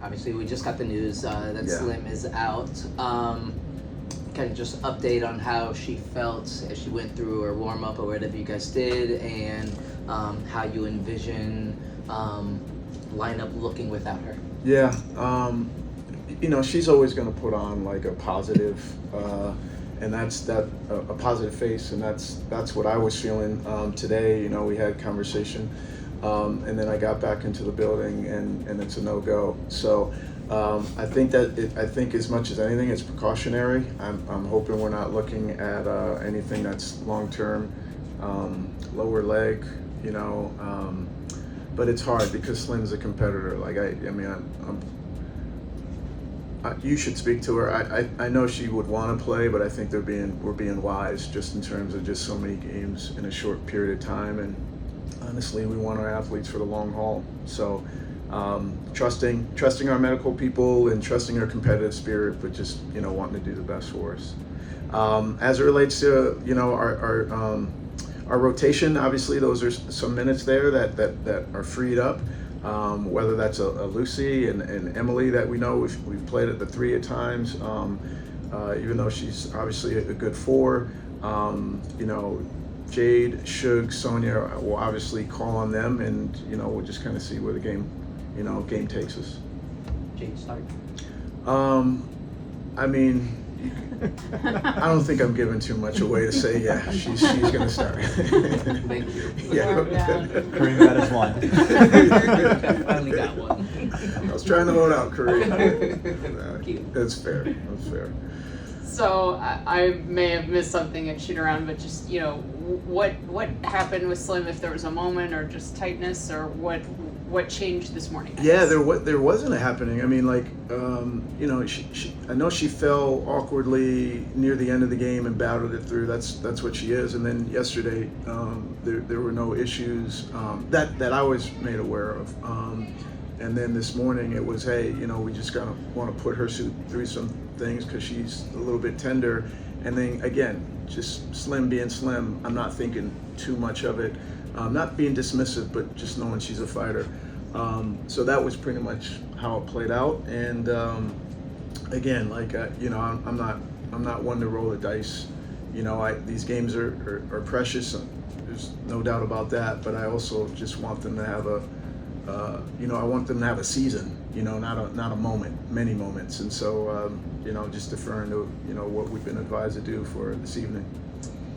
obviously we just got the news that Yeah. Slim is out. Kind of just update on how she felt as she went through her warm up or whatever you guys did, and how you envision lineup looking without her. Yeah, she's always going to put on like a positive, and that's a positive face, and that's what I was feeling today. We had conversation, and then I got back into the building, and it's a no-go. So I think as much as anything, it's precautionary. I'm hoping we're not looking at anything that's long-term, lower leg, but it's hard because Slim's a competitor. Like you should speak to her. I know she would want to play, but I think we're being wise just in terms of just so many games in a short period of time. And honestly, we want our athletes for the long haul. So trusting our medical people and trusting her competitive spirit, but just wanting to do the best for us. As it relates to our rotation, obviously those are some minutes there that are freed up. Whether that's a Lucy and Emily that we know we've played at the 3 at times, even though she's obviously a good 4. Jade, Sug, Sonia will obviously call on them, and we'll just kind of see where the game takes us. Jade, start. I don't think I'm giving too much away to say, yeah, she's going to start. Thank you. Yeah. Kareem got his one. Finally got one. I was trying to hold out, Kareem. That's fair. So I may have missed something at shoot around, but just what happened with Slim? If there was a moment or just tightness, or what changed this morning? Yeah, there wasn't a happening. I mean, I know she fell awkwardly near the end of the game and battled it through. That's what she is. And then yesterday, there were no issues that I was made aware of. And then this morning it was, hey, we just kind of want to put her through some things because she's a little bit tender. And then again, just Slim being Slim, I'm not thinking too much of it. Not being dismissive, but just knowing she's a fighter. So that was pretty much how it played out. And again, I'm not one to roll the dice. These games are precious. There's no doubt about that. But I also just want them to have I want them to have a season. Not a moment, many moments. And so just deferring to what we've been advised to do for this evening.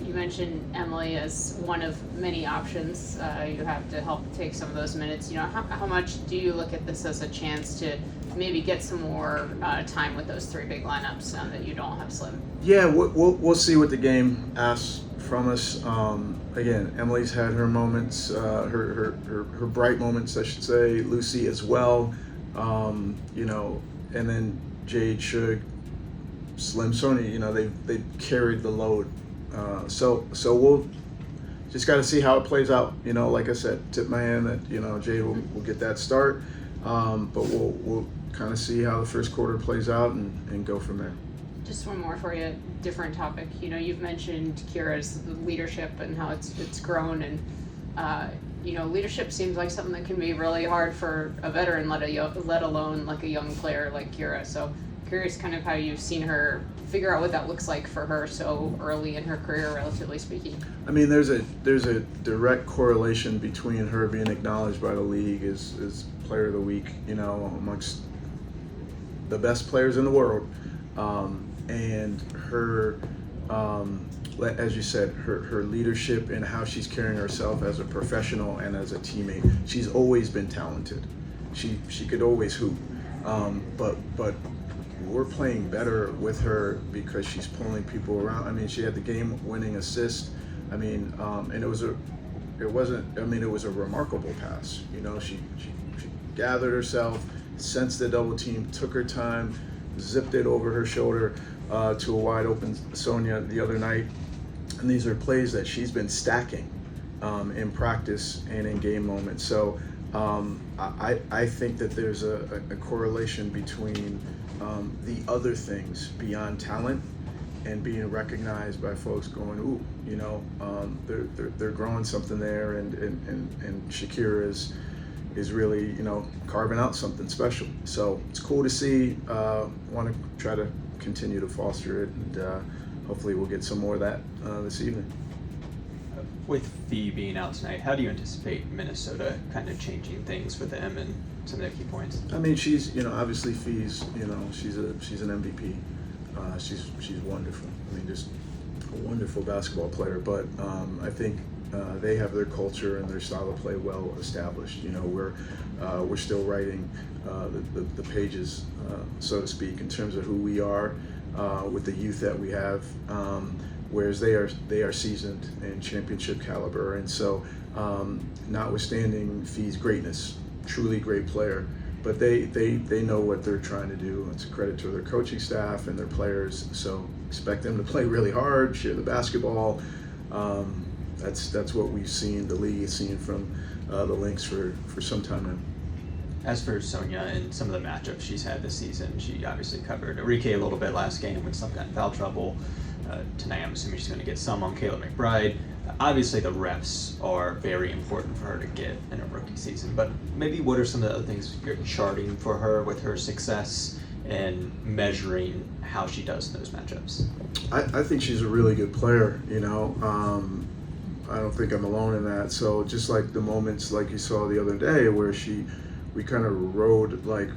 You mentioned Emily as one of many options. You have to help take some of those minutes. How much do you look at this as a chance to maybe get some more time with those 3 big lineups now that you don't have Slim? Yeah, we'll see what the game asks from us. Again, Emily's had her moments, her bright moments, I should say. Lucy as well, and then Jade, Sug, Slim, Sonia. They've carried the load. So we'll just got to see how it plays out. Like I said, tip my hand that Jade will get that start, but we'll kind of see how the first quarter plays out and go from there. Just one more for you, different topic. You've mentioned Kira's leadership and how it's grown, and leadership seems like something that can be really hard for a veteran, let alone like a young player like Kira. So curious kind of how you've seen her figure out what that looks like for her so early in her career, relatively speaking. I mean, there's a direct correlation between her being acknowledged by the league as player of the week, amongst the best players in the world, and her, as you said, her leadership and how she's carrying herself as a professional and as a teammate. She's always been talented. She could always hoop, but we're playing better with her because she's pulling people around. I mean, she had the game-winning assist. I mean, and it was a remarkable pass. She gathered herself, sensed the double team, took her time, zipped it over her shoulder to a wide open Sonia the other night. And these are plays that she's been stacking in practice and in game moments. So I think that there's a correlation between the other things beyond talent and being recognized by folks going, ooh, they're growing something there, and Shakira is, is really, carving out something special. So it's cool to see. Want to try to continue to foster it, and hopefully we'll get some more of that this evening. With Fee being out tonight, how do you anticipate Minnesota kind of changing things for them and some of their key points? I mean, she's, obviously Fee's, she's an MVP. She's wonderful. I mean, just a wonderful basketball player. But I think they have their culture and their style of play well established. We're still writing the pages, so to speak, in terms of who we are with the youth that we have. Whereas they are seasoned and championship caliber, and so notwithstanding Fee's greatness, truly great player, but they know what they're trying to do. It's a credit to their coaching staff and their players. So expect them to play really hard, share the basketball. That's what we've seen. The league has seen from the Lynx for some time now. As for Sonia and some of the matchups she's had this season, she obviously covered Enrique a little bit last game when some got in foul trouble. Tonight, I'm assuming she's going to get some on Kayla McBride. Obviously, the reps are very important for her to get in a rookie season, but maybe what are some of the other things you're charting for her with her success and measuring how she does in those matchups? I think she's a really good player, I don't think I'm alone in that. So just like the moments like you saw the other day where we kind of rode like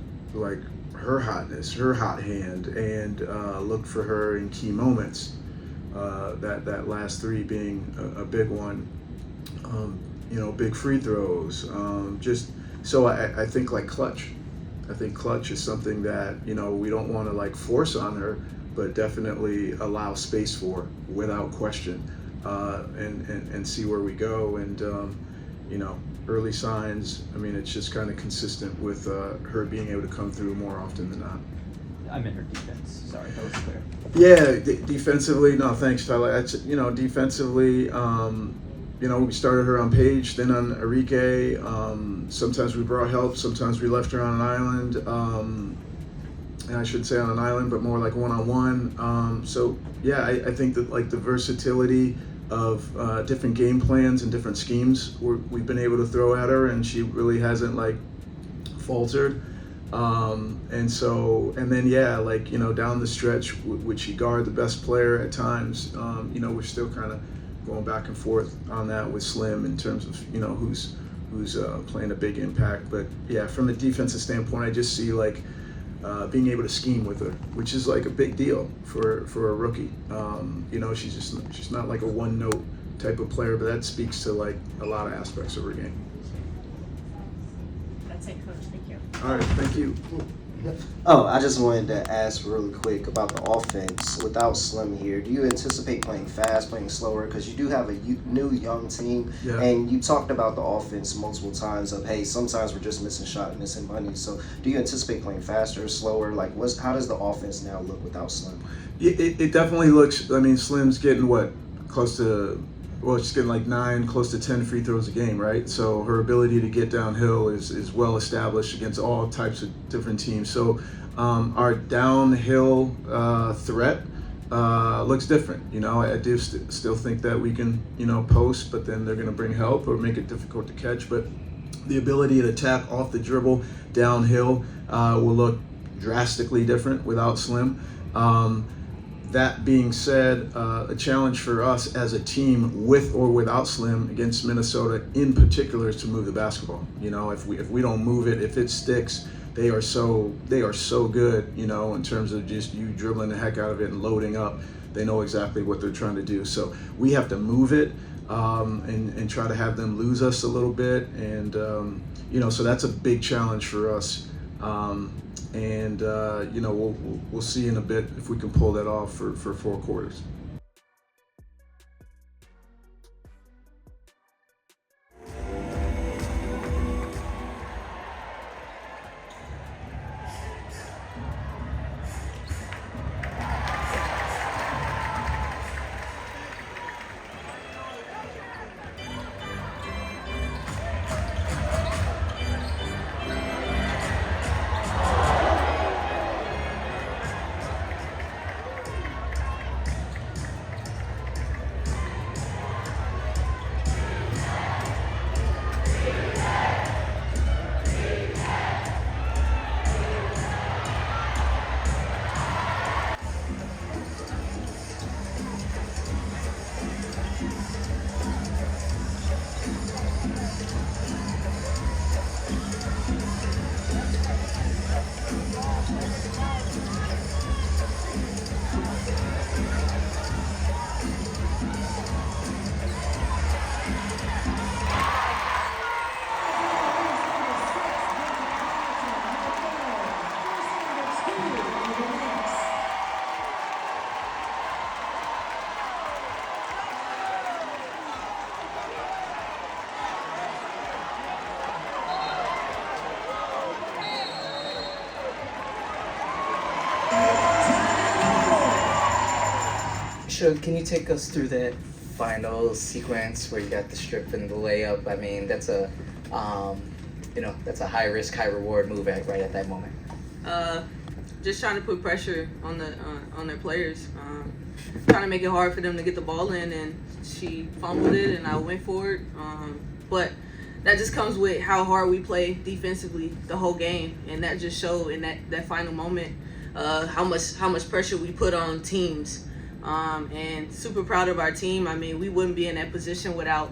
her hotness, her hot hand, and looked for her in key moments. That last three being a big one, big free throws. Just so I think like clutch. I think clutch is something that we don't want to like force on her, but definitely allow space for without question, and see where we go. And early signs. I mean, it's just kind of consistent with her being able to come through more often than not. I'm in her defense. Sorry, that was clear. Yeah, defensively. No, thanks, Tyler. Defensively. We started her on Paige, then on Enrique. Sometimes we brought help. Sometimes we left her on an island. And I shouldn't say on an island, but more like one-on-one. So yeah, I think that like the versatility of different game plans and different schemes we've been able to throw at her, and she really hasn't like faltered. And then down the stretch, would she guard the best player at times? We're still kind of going back and forth on that with Slim in terms of who's playing a big impact. But yeah, from a defensive standpoint, I just see like being able to scheme with her, which is like a big deal for a rookie. She's not like a one note type of player, but that speaks to like a lot of aspects of her game. That's it, Coach. Thank you. All right, thank you. Oh, I just wanted to ask really quick about the offense. Without Slim here, do you anticipate playing fast, playing slower? Because you do have a new young team, Yeah. and you talked about the offense multiple times of, hey, sometimes we're just missing shot, missing money. So do you anticipate playing faster, slower? Like, how does the offense now look without Slim? It definitely looks. I mean, Slim's getting close to. Well, she's getting like 9, close to 10 free throws a game, right? So her ability to get downhill is well established against all types of different teams. So our downhill threat looks different. I do still think that we can, post, but then they're going to bring help or make it difficult to catch. But the ability to attack off the dribble downhill will look drastically different without Slim. That being said, a challenge for us as a team with or without Slim against Minnesota in particular is to move the basketball. If we don't move it, if it sticks, they are so good, in terms of just you dribbling the heck out of it and loading up. They know exactly what they're trying to do. So we have to move it and try to have them lose us a little bit. And, so that's a big challenge for us. We'll see in a bit if we can pull that off for 4 quarters. Shug, can you take us through that final sequence where you got the strip and the layup? I mean, that's a, that's a high risk, high reward move right at that moment. Just trying to put pressure on their players, trying to make it hard for them to get the ball in, and she fumbled it, and I went for it. But that just comes with how hard we play defensively the whole game, and that just showed in that final moment how much pressure we put on teams. And super proud of our team. I mean, we wouldn't be in that position without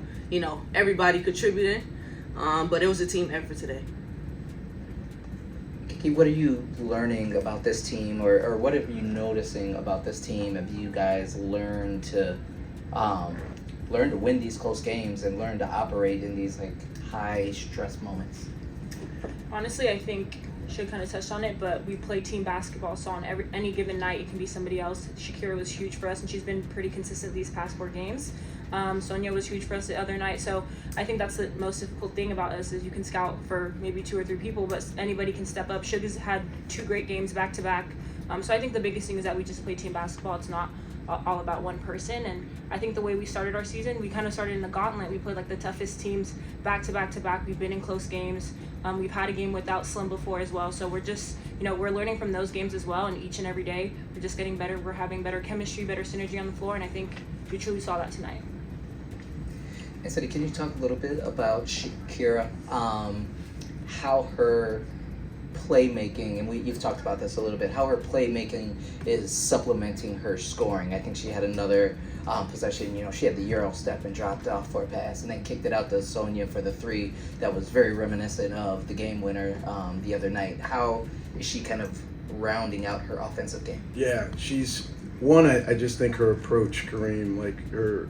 everybody contributing. But it was a team effort today. Kiki, what are you learning about this team, or what are you noticing about this team? Have you guys learned to win these close games and learn to operate in these like high stress moments? Honestly, I think Shug kind of touched on it, but we play team basketball, so on any given night it can be somebody else. Shakira was huge for us, and she's been pretty consistent these past 4 games. Sonia was huge for us the other night, so I think that's the most difficult thing about us is you can scout for maybe 2 or 3 people, but anybody can step up. Shug has had 2 great games back to back, so I think the biggest thing is that we just play team basketball. It's not all about one person, and I think the way we started our season, we kind of started in the gauntlet. We played like the toughest teams back to back to back. We've been in close games. We've had a game without Slim before as well, so we're just we're learning from those games as well, and each and every day we're just getting better. We're having better chemistry, better synergy on the floor, and I think we truly saw that tonight. Anthony, can you talk a little bit about Shakira, how her playmaking, and you've talked about this a little bit, how her playmaking is supplementing her scoring? I think she had another possession, she had the Euro step and dropped off for a pass and then kicked it out to Sonia for the 3 that was very reminiscent of the game winner the other night. How is she kind of rounding out her offensive game? Yeah, she's one. I just think her approach, Kareem, like her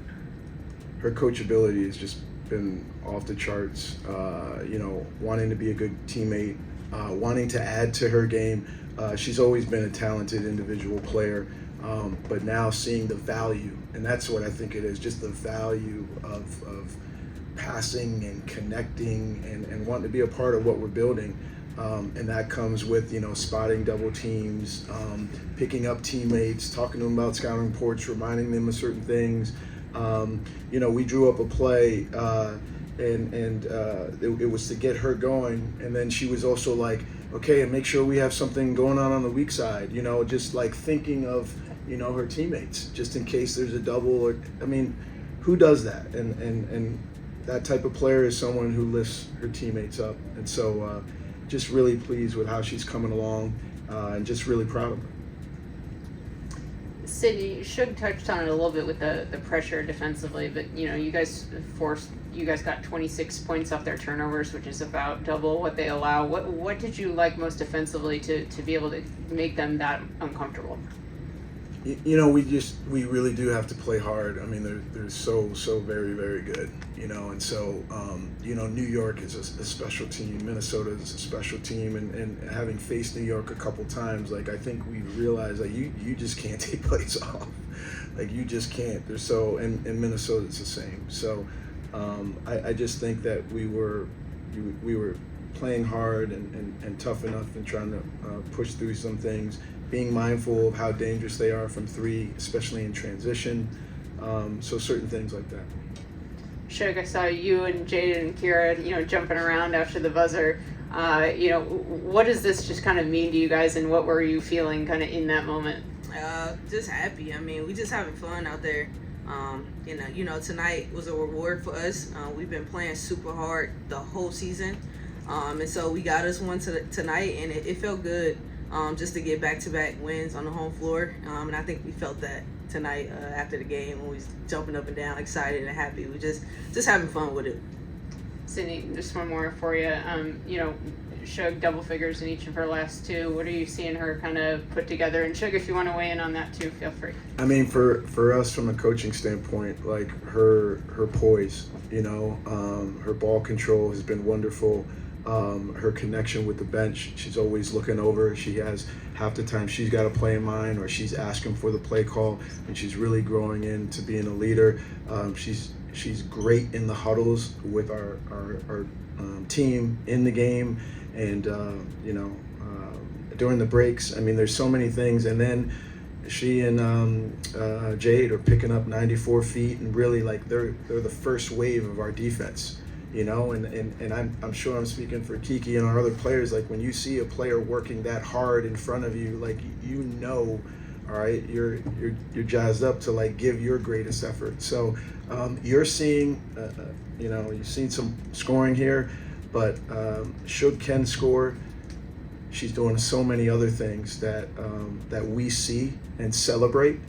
coachability has just been off the charts. Wanting to be a good teammate, wanting to add to her game. She's always been a talented individual player, but now seeing the value, and that's what I think it is, just the value of passing and connecting and wanting to be a part of what we're building. And that comes with, spotting double teams, picking up teammates, talking to them about scouting reports, reminding them of certain things. We drew up a play, and it was to get her going, and then she was also like, okay, and make sure we have something going on the weak side, just like thinking of, her teammates, just in case there's a double, or, I mean, who does that? And that type of player is someone who lifts her teammates up, and so just really pleased with how she's coming along, and just really proud of her. Sydney, Shug touched on it a little bit with the pressure defensively, but you guys got 26 points off their turnovers, which is about double what they allow. What did you like most defensively to be able to make them that uncomfortable? We really do have to play hard. I mean, they're so very, very good, and so New York is a special team. Minnesota is a special team, and having faced New York a couple times, like, I think we realized that you just can't take plays off, like, you just can't. They're so, and Minnesota it's the same. So I just think that we were playing hard and tough enough and trying to push through some things, being mindful of how dangerous they are from 3, especially in transition. So certain things like that. Shug, I saw you and Jaden and Kira, jumping around after the buzzer. What does this just kind of mean to you guys, and what were you feeling kind of in that moment? Just happy. I mean, we just having fun out there. Tonight was a reward for us. We've been playing super hard the whole season, and so we got us one tonight, and it felt good. Just to get back-to-back wins on the home floor. And I think we felt that tonight after the game when we was jumping up and down, excited and happy. We just having fun with it. Sydney, just one more for you. Shug double figures in each of her last 2. What are you seeing her kind of put together? And Shug, if you want to weigh in on that too, feel free. I mean, for us from a coaching standpoint, like her poise, her ball control has been wonderful. Her connection with the bench, she's always looking over. She has half the time she's got a play in mind, or she's asking for the play call, and she's really growing into being a leader. She's great in the huddles with our team in the game, and during the breaks. I mean, there's so many things, and then she and Jade are picking up 94 feet, and really like they're the first wave of our defense, you know. And I'm sure I'm speaking for Kiki and our other players. Like when you see a player working that hard in front of you, like you know, all right, you're jazzed up to like give your greatest effort. So you're seeing, you know, you've seen some scoring here, but Shug can score. She's doing so many other things that we see and celebrate,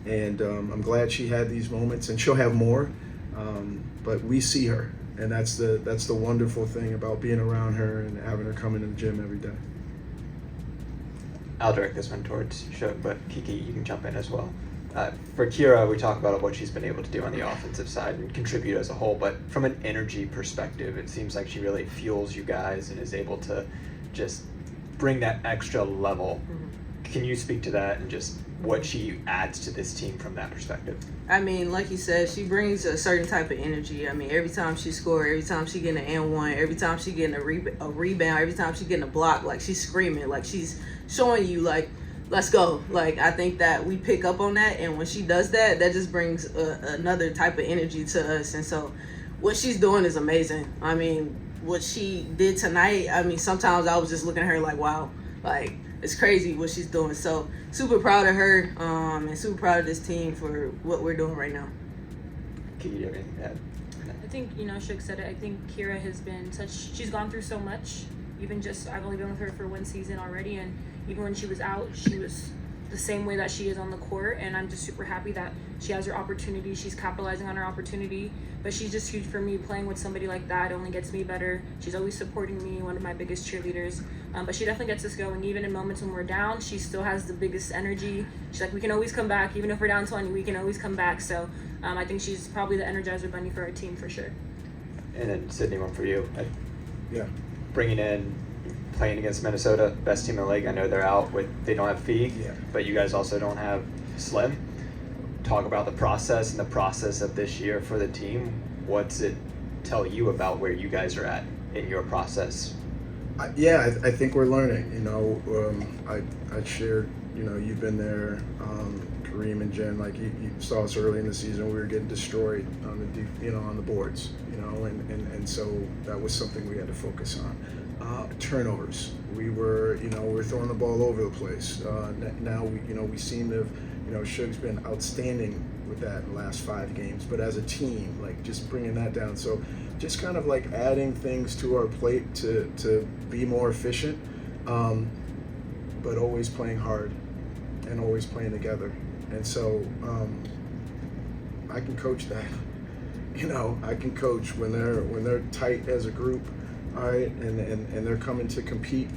and I'm glad she had these moments, and she'll have more. But we see her, and that's the wonderful thing about being around her and having her come into the gym every day. I'll direct this one towards Shug, but Kiki, you can jump in as well. For Kira, we talk about what she's been able to do on the offensive side and contribute as a whole, but from an energy perspective, it seems like she really fuels you guys and is able to just bring that extra level. Can you speak to that and just what she adds to this team from that perspective? I mean, like you said, she brings a certain type of energy. I mean, every time she scores, every time she getting an N1, every time she getting a rebound, every time she getting a block, like she's screaming, like she's showing you, like, let's go. Like, I think that we pick up on that, and when she does that, that just brings another type of energy to us. And so what she's doing is amazing. I mean, what she did tonight, I mean, sometimes I was just looking at her like, wow, like, it's crazy what she's doing. So super proud of her, and super proud of this team for what we're doing right now. Can you have anything to add? I think, you know, Shug said it. I think Kira has been she's gone through so much. Even just, I've only been with her for one season already, and even when she was out, she was the same way that she is on the court, and I'm just super happy that she has her opportunity. She's capitalizing on her opportunity, but she's just huge for me. Playing with somebody like that only gets me better. She's always supporting me, one of my biggest cheerleaders, but she definitely gets us going. Even in moments when we're down, she still has the biggest energy. She's like, we can always come back. Even if we're down 20, we can always come back. So I think she's probably the Energizer Bunny for our team for sure. And then Sydney, one for you. Yeah. Bringing in, playing against Minnesota, best team in the league. I know they're out they don't have Fee, but you guys also don't have Slim. Talk about the process and the process of this year for the team. What's it tell you about where you guys are at in your process? I think we're learning. You know, I shared, you know, you've been there, Kareem and Jen, like you saw us early in the season. We were getting destroyed on the boards, you know, and so that was something we had to focus on. Turnovers. We were throwing the ball all over the place. Now we seem to, you know, Shug's been outstanding with that in the last 5 games. But as a team, like just bringing that down. So just kind of like adding things to our plate to be more efficient, but always playing hard and always playing together. And so I can coach that. You know, I can coach when they're tight as a group. All right, and they're coming to compete.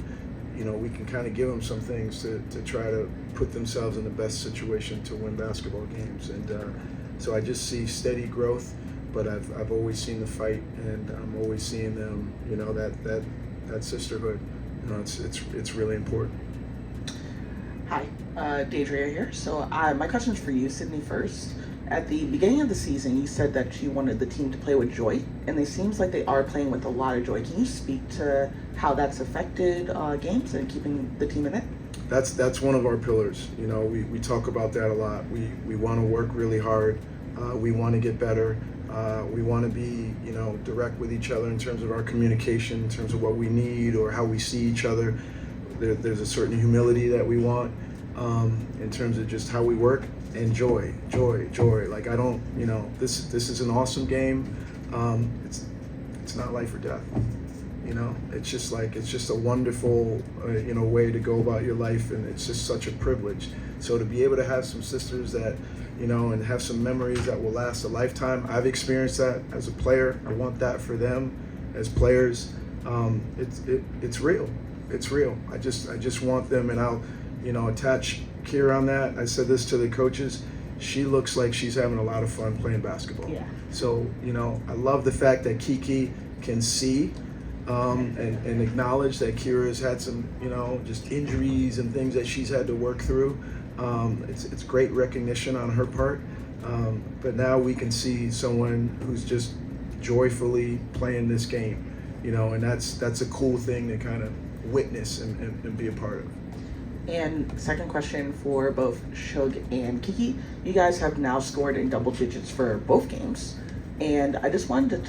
You know, we can kind of give them some things to try to put themselves in the best situation to win basketball games. And so I just see steady growth, but I've always seen the fight, and I'm always seeing them. You know, that sisterhood. You know, it's really important. Hi, Deidrea here. So my question's for you, Sydney, first. At the beginning of the season, you said that you wanted the team to play with joy, and it seems like they are playing with a lot of joy. Can you speak to how that's affected games and keeping the team in it? That's one of our pillars. You know, we talk about that a lot. We want to work really hard. We want to get better. We want to be, you know, direct with each other in terms of our communication, in terms of what we need or how we see each other. There's a certain humility that we want in terms of just how we work. And joy. Like I don't, you know, this is an awesome game. It's not life or death. You know, it's just a wonderful, you know, way to go about your life, and it's just such a privilege. So to be able to have some sisters that, you know, and have some memories that will last a lifetime. I've experienced that as a player. I want that for them as players. It's real. It's real. I just want them, and I'll, you know, attach Kira on that. I said this to the coaches. She looks like she's having a lot of fun playing basketball. Yeah. So, you know, I love the fact that Kiki can see and acknowledge that Kira's had some, you know, just injuries and things that she's had to work through. It's great recognition on her part. But now we can see someone who's just joyfully playing this game, you know, and that's a cool thing to kind of witness and be a part of. And second question for both Shug and Kiki. You guys have now scored in double digits for both games. And I just wanted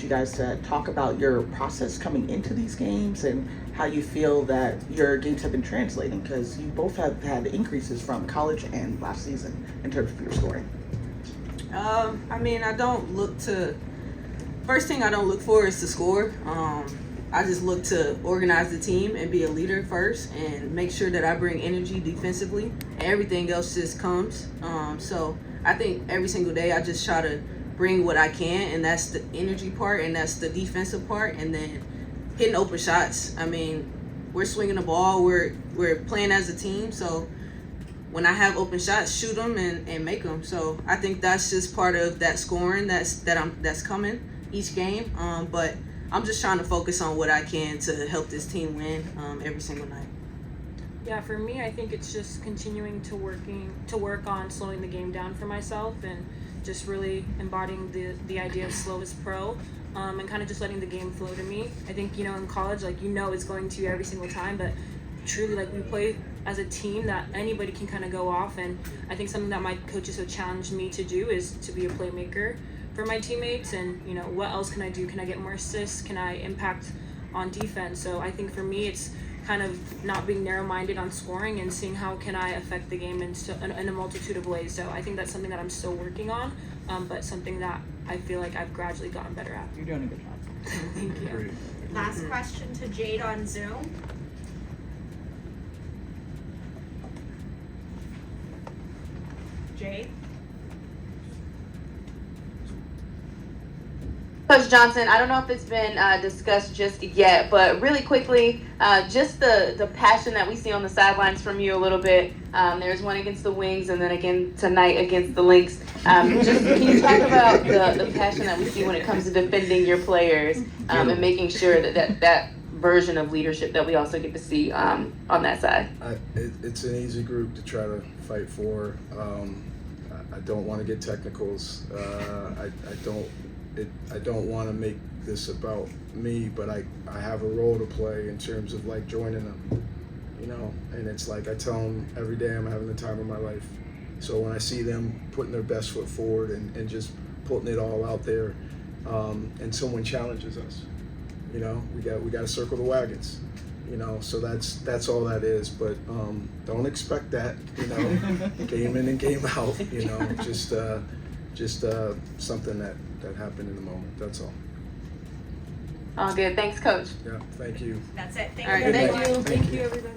you guys to talk about your process coming into these games and how you feel that your games have been translating, because you both have had increases from college and last season in terms of your scoring. I mean, first thing I don't look for is to score. I just look to organize the team and be a leader first and make sure that I bring energy defensively, and everything else just comes. So I think every single day I just try to bring what I can, and that's the energy part and that's the defensive part, and then hitting open shots. I mean, we're swinging the ball, we're playing as a team, so when I have open shots, shoot them and make them. So I think that's just part of that scoring that's coming each game. But I'm just trying to focus on what I can to help this team win every single night. Yeah, for me, I think it's just continuing to work on slowing the game down for myself and just really embodying the idea of slow is pro, and kind of just letting the game flow to me. I think, in college, it's going to every single time, but truly, we play as a team that anybody can kind of go off, and I think something that my coaches have challenged me to do is to be a playmaker for my teammates, and what else can I do? Can I get more assists? Can I impact on defense? So I think for me it's kind of not being narrow-minded on scoring and seeing how can I affect the game in a multitude of ways. So I think that's something that I'm still working on, but something that I feel like I've gradually gotten better at. You're doing a good job. Thank you. Great. Last question to Jade on Zoom. Jade? Coach Johnson, I don't know if it's been discussed just yet, but really quickly, just the passion that we see on the sidelines from you a little bit. There's one against the Wings and then again tonight against the Lynx. Just can you talk about the passion that we see when it comes to defending your players and making sure that version of leadership that we also get to see on that side? It's an easy group to try to fight for. I don't want to get technicals. I don't want to make this about me, but I have a role to play in terms of joining them, and it's I tell them every day I'm having the time of my life. So when I see them putting their best foot forward and just putting it all out there, and someone challenges us, we got to circle the wagons, so that's all that is. But don't expect that, game in and game out, just something that happened in the moment. That's all. All good. Thanks, Coach. Yeah. Thank you. That's it. Thank All right, you. good night. Thank you, everybody.